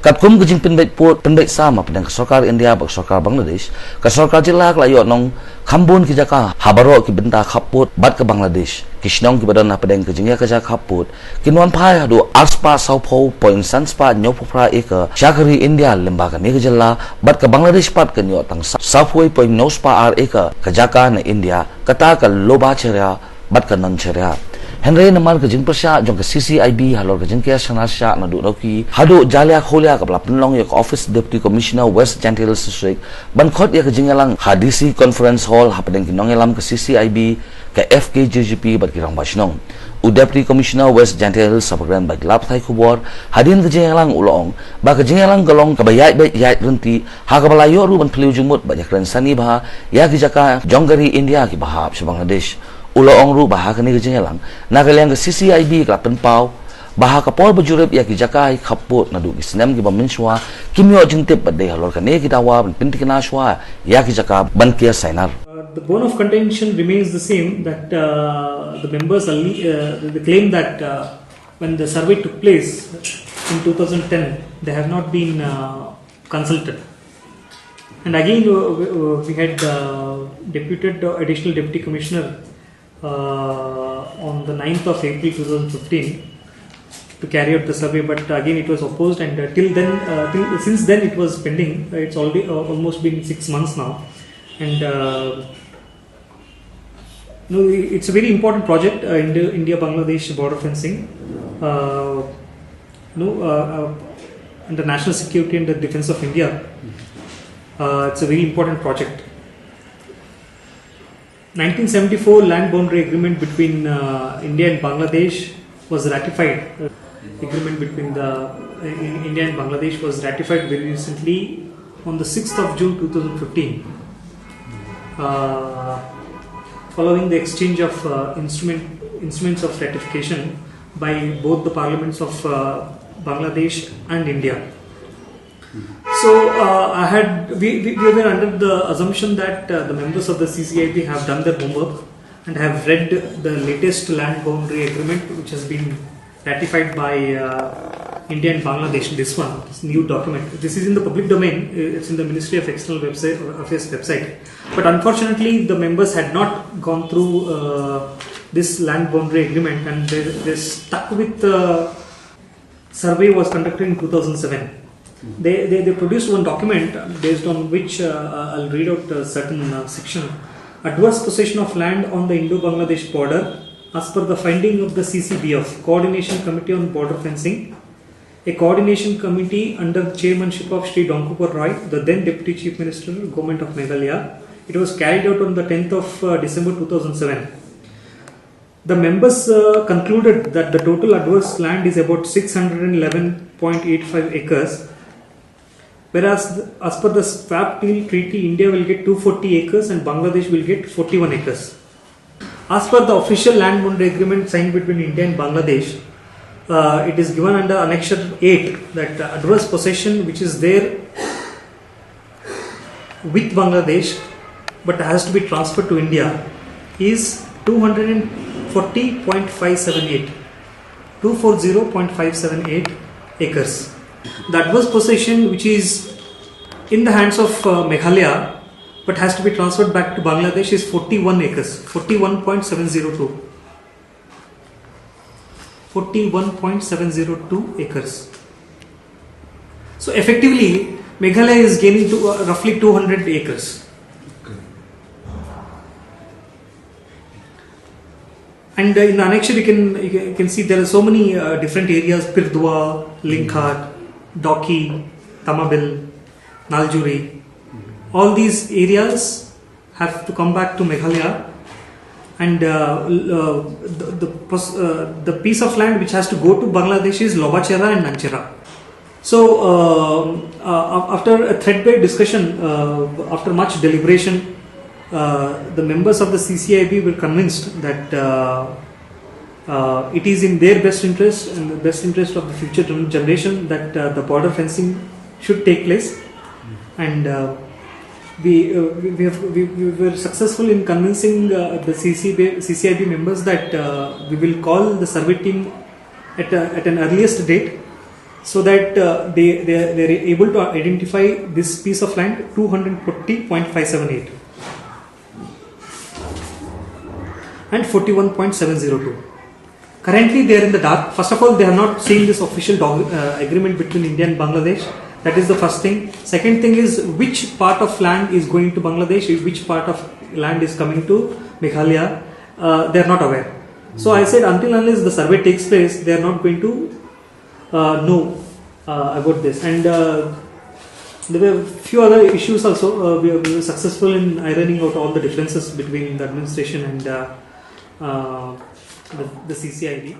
Katkum kejing penbaik sama pedang Sarkar India bak Sarkar Bangladesh ke Sarkar Jelak layo nong Kambun ki Jaka habaro ki benta khaput bat ke Bangladesh kisnong ki badan pedang kejingnya ke Jaka khaput kinwan pai do aspa saupo point sanspa nyopra eka Shakari India lembaga ni ke jela bat ke Bangladesh pat ke nyot tang saupoi point nospa ar eka ke Jaka na India kata ke loba ceria bat ke non ceria Henry namar ke jing persya jong ke CCIB halor ke jing ke sanasya na du noki hadu jalia kholia ke pelap penlong ya ke Office Deputy Commissioner West Gentile District ban khot ya ke jing elang hadisi conference hall hapadeng kinong elam ke CCIB ke FKJGP bat kirang basnong u Deputy Commissioner West Gentile sabagran bag lap thai khubor hadin ke jing elang ulong ba ke jing elang galong ke bayai yai renti ha ke balayo ru ban phliu jumut ba jakran sani ba ya ki Jaka jonggari India ki bahap se Bangladesh ulo ongru baha kini kejeng elang nagaliang ke CCIB kelapen pau baha kapol bajurip ya ki Jaka khaput nadu kisnem ki bamin Shwa kimyo jengtip badai halor kane ki Dawa Pynthikna Shwa ya ki Jaka ban kia Sainar. The bone of contention remains the same, that the members they claim that when the survey took place in 2010 they have not been consulted, and again we had deputed additional deputy commissioner on the 9th of April 2015 to carry out the survey, but again it was opposed, and since then it was pending. It's already almost been 6 months now, and it's a very important project, India Bangladesh border fencing, under national security and the defense of India. It's a very important project. 1974 land boundary agreement between India and Bangladesh was ratified. Agreement between India and Bangladesh was ratified very recently on the 6th of June 2015. Following the exchange of instruments of ratification by both the parliaments of Bangladesh and India. So we were under the assumption that the members of the CCIB have done their homework and have read the latest land boundary agreement, which has been ratified by India and Bangladesh. This new document. This is in the public domain. It's in the Ministry of External Affairs website. But unfortunately, the members had not gone through this land boundary agreement, and they stuck with the survey was conducted in 2007. They produced one document based on which I'll read out a certain section. Adverse possession of land on the Indo-Bangladesh border as per the finding of the CCBF, Coordination Committee on Border Fencing, a coordination committee under the chairmanship of Sri Donkupur Roy, the then Deputy Chief Minister, Government of Meghalaya. It was carried out on the 10th of December 2007. The members concluded that the total adverse land is about 611.85 acres. Whereas as per the swap deal treaty, India will get 240 acres and Bangladesh will get 41 acres. As per the official land boundary agreement signed between India and Bangladesh, it is given under Annexure 8 that adverse possession which is there with Bangladesh but has to be transferred to India is 240.578 acres. The adverse possession which is in the hands of Meghalaya but has to be transferred back to Bangladesh is 41 acres, 41.702. 41.702 acres. So effectively, Meghalaya is gaining to roughly 200 acres. And in the annexure, you can see there are so many different areas: Pirdua, Linkhat, Doki, Tamabil, Naljuri. All these areas have to come back to Meghalaya, and the piece of land which has to go to Bangladesh is Lobachera and Nanchera. So after a threadbare discussion, after much deliberation, the members of the CCIB were convinced that it is in their best interest and the best interest of the future generation that the border fencing should take place, and we were successful in convincing the CCIB members that we will call the survey team at an earliest date so that they're able to identify this piece of land 240.578 and 41.702. Currently they are in the dark. First of all, they are not seeing this official agreement between India and Bangladesh. That is the first thing. Second thing is which part of land is going to Bangladesh, which part of land is coming to Meghalaya. They are not aware. So I said until unless the survey takes place, they are not going to know about this. And there were a few other issues also. We were successful in ironing out all the differences between the administration and the CCIB.